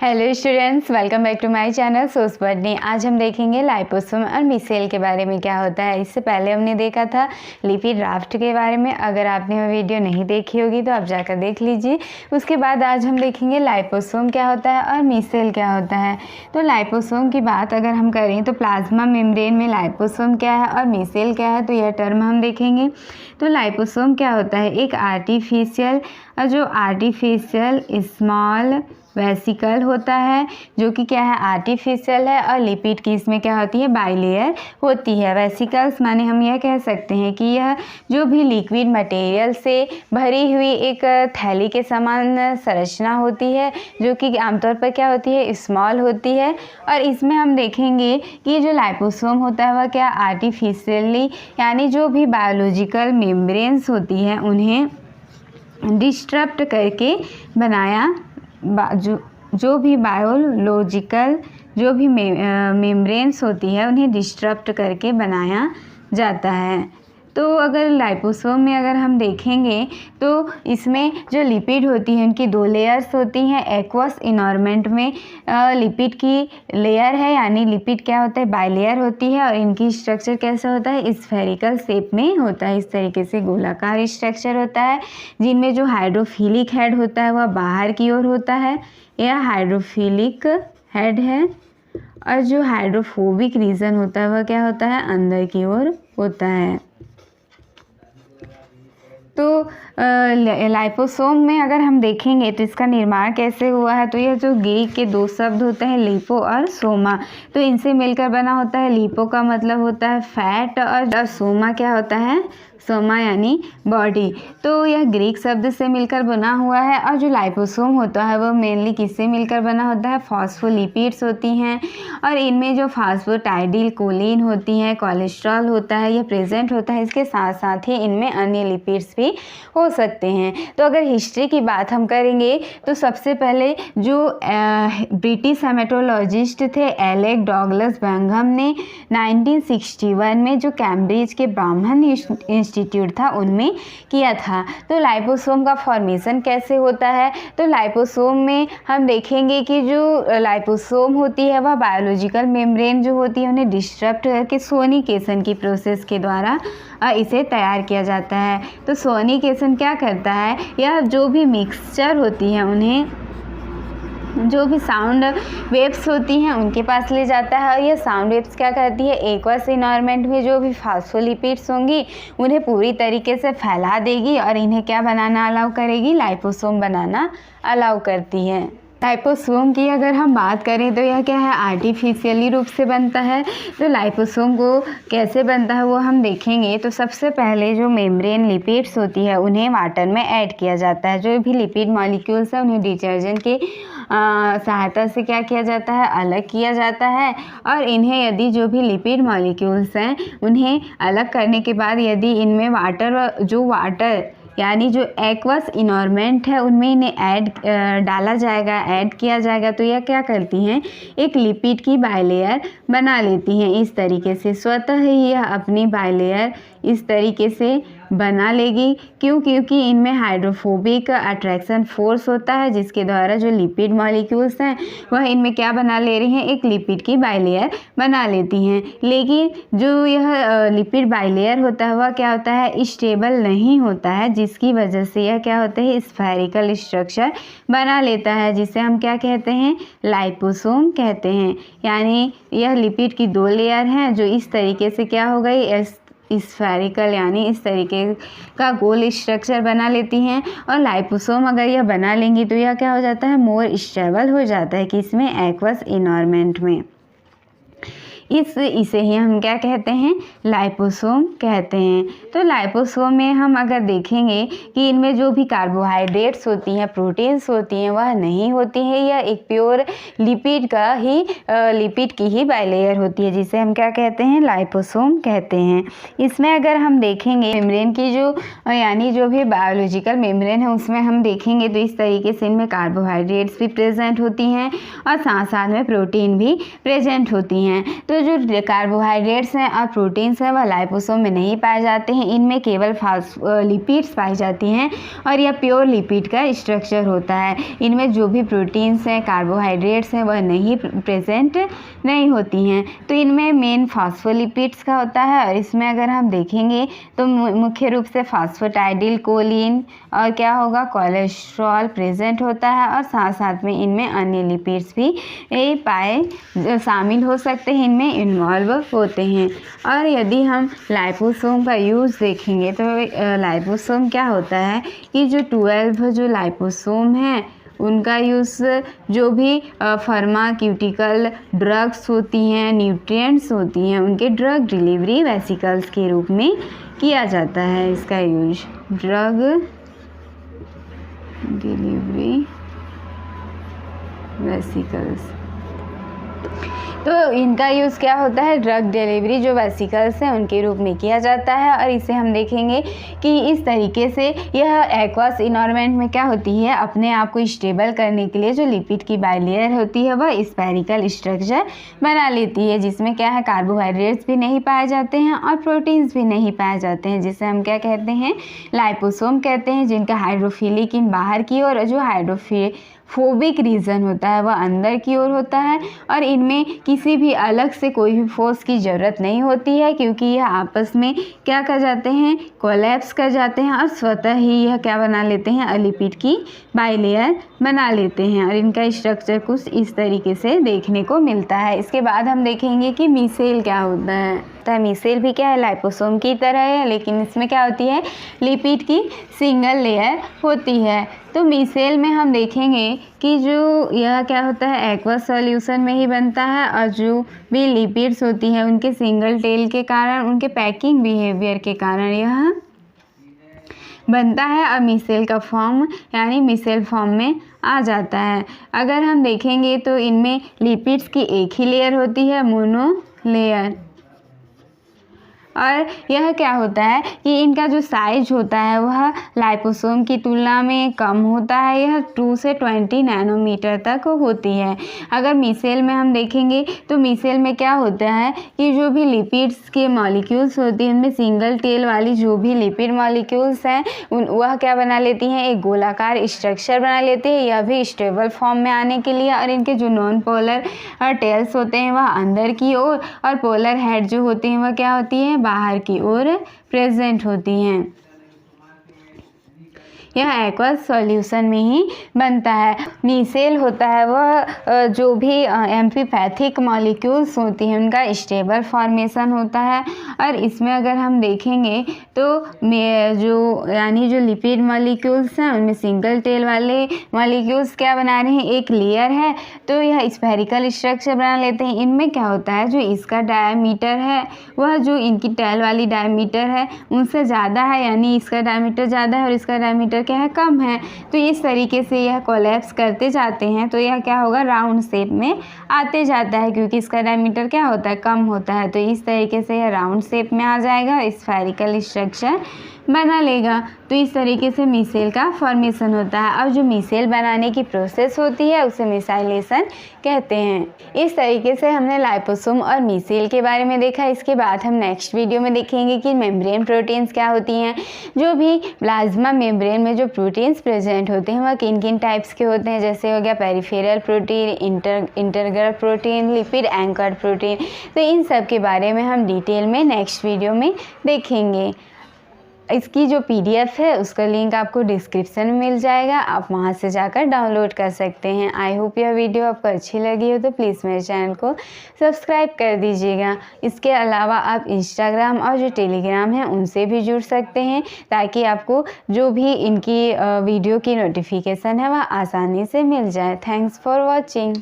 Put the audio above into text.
Hello students, welcome back to my channel SOS botany. आज हम देखेंगे लाइपोसोम और मिसेल के बारे में क्या होता है। इससे पहले हमने देखा था लिपिड राफ्ट के बारे में। अगर आपने वो वीडियो नहीं देखी होगी तो आप जाकर देख लीजिए। उसके बाद आज हम देखेंगे लाइपोसोम क्या होता है और मिसेल क्या होता है। तो लाइपोसोम की बात अगर हम करें तो प्लाज्मा मेम्ब्रेन में लाइपोसोम क्या है और मिसेल क्या है, तो यह टर्म हम देखेंगे। तो लाइपोसोम क्या होता है, एक आर्टिफिशियल स्मॉल वेसिकल होता है जो कि क्या है, आर्टिफिशियल है। और लिपिड की इसमें क्या होती है, बाइलेयर होती है। वेसिकल्स माने हम यह कह सकते हैं कि यह जो भी लिक्विड मटेरियल से भरी हुई एक थैली के समान संरचना होती है, जो कि आमतौर पर क्या होती है, स्मॉल होती है। और इसमें हम देखेंगे कि जो लाइपोसोम होता है वह क्या आर्टिफिशियली यानी जो भी बायोलॉजिकल मेम्ब्रेन्स होती हैं उन्हें डिस्टर्ब करके बनाया जो भी बायोलॉजिकल जो भी मेम्ब्रेन्स होती है उन्हें डिस्टर्ब करके बनाया जाता है। तो अगर लाइपोसोम में अगर हम देखेंगे तो इसमें जो लिपिड होती है उनकी दो लेयर्स होती हैं। एक्वस इन्वायरमेंट में लिपिड की लेयर है, यानी लिपिड क्या होता है, बाइलेयर होती है। और इनकी स्ट्रक्चर कैसा होता है, स्फेरिकल शेप में होता है। इस तरीके से गोलाकार स्ट्रक्चर होता है, जिनमें जो हाइड्रोफिलिक हेड होता है वह बाहर की ओर होता है, यह हाइड्रोफिलिक हेड है। और जो हाइड्रोफोबिक रीजन होता है वह क्या होता है, अंदर की ओर होता है। तो लाइपोसोम में अगर हम देखेंगे तो इसका निर्माण कैसे हुआ है, तो यह जो ग्रीक के दो शब्द होते हैं लिपो और सोमा, तो इनसे मिलकर बना होता है। लिपो का मतलब होता है फैट और सोमा क्या होता है, सोमा यानी बॉडी। तो यह ग्रीक शब्द से मिलकर बना हुआ है। और जो लाइपोसोम होता है वह मेनली किससे मिलकर बना होता है, फॉस्फोलिपिड्स होती हैं। और इनमें जो फास्फोटाइडिल कोलिन होती हैं, कोलेस्ट्रॉल होता है, यह प्रेजेंट होता है। इसके साथ साथ ही इनमें अन्य लिपिड्स भी हो सकते हैं। तो अगर हिस्ट्री की बात हम करेंगे तो सबसे पहले जो ब्रिटिश हेमेटोलॉजिस्ट थे एलेक डॉगलस बैंघम ने 1961 में जो कैम्ब्रिज के ब्राह्मण इंस्टीट्यूट था उनमें किया था। तो लाइपोसोम का फॉर्मेशन कैसे होता है, तो लाइपोसोम में हम देखेंगे कि जो लाइपोसोम होती है वह बायोलॉजिकल मेम्ब्रेन जो होती है उन्हें डिस्टर्ब करके सोनिकेशन की प्रोसेस के द्वारा इसे तैयार किया जाता है। तो सोनिकेशन क्या करता है, यह जो भी मिक्सचर होती है उन्हें जो भी साउंड वेव्स होती हैं उनके पास ले जाता है। और यह साउंड वेव्स क्या करती है, एक्वस इन्वायरमेंट में जो भी फास्फोलिपिड्स होंगी उन्हें पूरी तरीके से फैला देगी और इन्हें क्या बनाना अलाउ करेगी, लाइपोसोम बनाना अलाउ करती है। लाइपोसोम की अगर हम बात करें तो यह क्या है, आर्टिफिशियली रूप से बनता है। तो लाइपोसोम को कैसे बनता है वो हम देखेंगे। तो सबसे पहले जो मेम्ब्रेन लिपिड्स होती है उन्हें वाटर में ऐड किया जाता है। जो भी लिपिड मॉलिक्यूल्स हैं उन्हें डिटर्जेंट के सहायता से क्या किया जाता है, अलग किया जाता है। और इन्हें यदि जो भी लिपिड मॉलिक्यूल्स हैं उन्हें अलग करने के बाद यदि इनमें वाटर यानी जो एक्वस इन्वायरमेंट है उनमें इन्हें ऐड किया जाएगा, तो यह क्या करती हैं, एक लिपिड की बाइलेयर बना लेती हैं। इस तरीके से स्वतः ही यह अपनी बाइलेयर इस तरीके से बना लेगी। क्योंकि इनमें हाइड्रोफोबिक अट्रैक्शन फोर्स होता है, जिसके द्वारा जो लिपिड मॉलिक्यूल्स हैं वह इनमें क्या बना ले रही हैं, एक लिपिड की बाइलेयर बना लेती हैं। लेकिन जो यह लिपिड बाइलेयर होता है वह क्या होता है, स्टेबल नहीं होता है, जिसकी वजह से यह क्या होता है, स्फेरिकल स्ट्रक्चर बना लेता है, जिसे हम क्या कहते हैं, लाइपोसोम कहते हैं। यानी यह लिपिड की दो लेयर हैं जो इस तरीके से क्या हो गई, स्फेरिकल यानी इस तरीके का गोल स्ट्रक्चर बना लेती हैं। और लाइपोसोम अगर यह बना लेंगी तो यह क्या हो जाता है, मोर स्टेबल हो जाता है, कि इसमें एक्वस इन्वायरमेंट में। इसे ही हम क्या कहते हैं, लाइपोसोम कहते हैं। तो लाइपोसोम में हम अगर देखेंगे कि इनमें जो भी कार्बोहाइड्रेट्स होती हैं, प्रोटीन्स होती हैं, वह नहीं होती है। यह एक प्योर लिपिड की ही बाइलेयर होती है, जिसे हम क्या कहते हैं, लाइपोसोम कहते हैं। इसमें अगर हम देखेंगे मेम्ब्रेन की यानी जो भी बायोलॉजिकल मेम्ब्रेन है उसमें हम देखेंगे तो इस तरीके से इनमें कार्बोहाइड्रेट्स भी प्रेजेंट होती हैं और साथ साथ में प्रोटीन भी प्रेजेंट होती हैं। तो जो कार्बोहाइड्रेट्स हैं और प्रोटीन्स हैं वह लाइपोसोम में नहीं पाए जाते हैं, इनमें केवल लिपिड्स पाई जाती हैं और यह प्योर लिपिड का स्ट्रक्चर होता है। इनमें जो भी प्रोटीन्स हैं, कार्बोहाइड्रेट्स हैं, वह नहीं प्रेजेंट नहीं होती हैं। तो इनमें मेन फॉस्फोलिपिड्स का होता है और इसमें अगर हम देखेंगे तो मुख्य रूप से फॉस्फेटाइडिल कोलिन और क्या होगा कोलेस्ट्रॉल प्रेजेंट होता है और साथ साथ में इनमें अन्य लिपिड्स भी शामिल हो सकते हैं, इनमें इन्वॉल्व होते हैं। और यदि हम लाइपोसोम का यूज़ देखेंगे तो लाइपोसोम क्या होता है कि जो 12 जो लाइपोसोम हैं उनका यूज़ जो भी फार्माक्यूटिकल ड्रग्स होती हैं, न्यूट्रिएंट्स होती हैं, उनके ड्रग डिलीवरी वेसिकल्स के रूप में किया जाता है। इसका यूज ड्रग डिलीवरी वेसिकल्स, तो इनका यूज़ क्या होता है ड्रग डिलीवरी जो वेसिकल्स हैं उनके रूप में किया जाता है। और इसे हम देखेंगे कि इस तरीके से यह एक्वस इन्वायरमेंट में क्या होती है अपने आप को स्टेबल करने के लिए जो लिपिड की बाइलेयर होती है वह स्फेरिकल स्ट्रक्चर बना लेती है, जिसमें क्या है कार्बोहाइड्रेट्स भी नहीं पाए जाते हैं और प्रोटीन्स भी नहीं पाए जाते हैं, जिसे हम क्या कहते हैं लाइपोसोम कहते हैं, जिनका हाइड्रोफिलिक इन बाहर की ओर, जो हाइड्रोफोबिक रीजन होता है वह अंदर की ओर होता है। और इनमें किसी भी अलग से कोई भी फोर्स की ज़रूरत नहीं होती है, क्योंकि यह आपस में क्या कर जाते हैं कोलैप्स कर जाते हैं और स्वतः ही यह क्या बना लेते हैं लिपिड की बाइलेयर बना लेते हैं। और इनका स्ट्रक्चर कुछ इस तरीके से देखने को मिलता है। इसके बाद हम देखेंगे कि मिसेल क्या होता है। तो मिसेल भी क्या है लाइपोसोम की तरह है, लेकिन इसमें क्या होती है लिपिड की सिंगल लेयर होती है। तो मिसेल में हम देखेंगे कि जो यह क्या होता है एक्वस सॉल्यूशन में ही बनता है और जो भी लिपिड्स होती हैं उनके सिंगल टेल के कारण, उनके पैकिंग बिहेवियर के कारण यह बनता है और मिसेल का फॉर्म यानी मिसेल फॉर्म में आ जाता है। अगर हम देखेंगे तो इनमें लिपिड्स की एक ही लेयर होती है मोनो लेयर। और यह क्या होता है कि इनका जो साइज होता है वह लाइपोसोम की तुलना में कम होता है, यह 2 से 20 नैनोमीटर तक होती है। अगर मिसेल में हम देखेंगे तो मिसेल में क्या होता है कि जो भी लिपिड्स के मॉलिक्यूल्स होती हैं उनमें सिंगल टेल वाली जो भी लिपिड मॉलिक्यूल्स हैं वह क्या बना लेती हैं एक गोलाकार स्ट्रक्चर बना लेती है, यह भी स्टेबल फॉर्म में आने के लिए। और इनके जो नॉन पोलर टेल्स होते हैं वह अंदर की ओर और पोलर हेड जो होती हैं वह क्या होती है बाहर की ओर प्रेजेंट होती हैं। यह एक्वस सॉल्यूशन में ही बनता है। मिसेल होता है वह जो भी एम्फीपैथिक मॉलिक्यूल्स होती हैं उनका स्टेबल फॉर्मेशन होता है। और इसमें अगर हम देखेंगे तो जो लिपिड मॉलिक्यूल्स हैं उनमें सिंगल टेल वाले मॉलिक्यूल्स क्या बना रहे हैं एक लेयर है, तो यह स्फेरिकल स्ट्रक्चर बना लेते हैं। इनमें क्या होता है जो इसका डायमीटर है वह जो इनकी टेल वाली डायमीटर है उनसे ज़्यादा है, यानी इसका डायमीटर ज़्यादा है और इसका डायमीटर क्या है कम है। तो इस तरीके से यह कोलैप्स करते जाते हैं, तो यह क्या होगा राउंड शेप में आते जाता है, क्योंकि इसका डायमीटर क्या होता है कम होता है। तो इस तरीके से यह राउंड शेप में आ जाएगा, स्फेरिकल स्ट्रक्चर बना लेगा। तो इस तरीके से मिसेल का फॉर्मेशन होता है। और जो मिसेल बनाने की प्रोसेस होती है उसे मिसाइलेशन कहते हैं। इस तरीके से हमने लाइपोसोम और मिसेल के बारे में देखा। इसके बाद हम नेक्स्ट वीडियो में देखेंगे कि मेम्ब्रेन प्रोटीन्स क्या होती हैं, जो भी प्लाज्मा मेम्ब्रेन में जो प्रोटीन्स प्रेजेंट होते हैं वह किन किन टाइप्स के होते हैं, जैसे हो गया peripheral protein, integral protein, lipid anchored protein. तो इन सब के बारे में हम डिटेल में नेक्स्ट वीडियो में देखेंगे। इसकी जो PDF है उसका लिंक आपको डिस्क्रिप्शन में मिल जाएगा, आप वहां से जाकर डाउनलोड कर सकते हैं। आई होप यह वीडियो आपको अच्छी लगी हो तो प्लीज़ मेरे चैनल को सब्सक्राइब कर दीजिएगा। इसके अलावा आप इंस्टाग्राम और जो टेलीग्राम है उनसे भी जुड़ सकते हैं, ताकि आपको जो भी इनकी वीडियो की नोटिफिकेशन है वह आसानी से मिल जाए। Thanks for watching.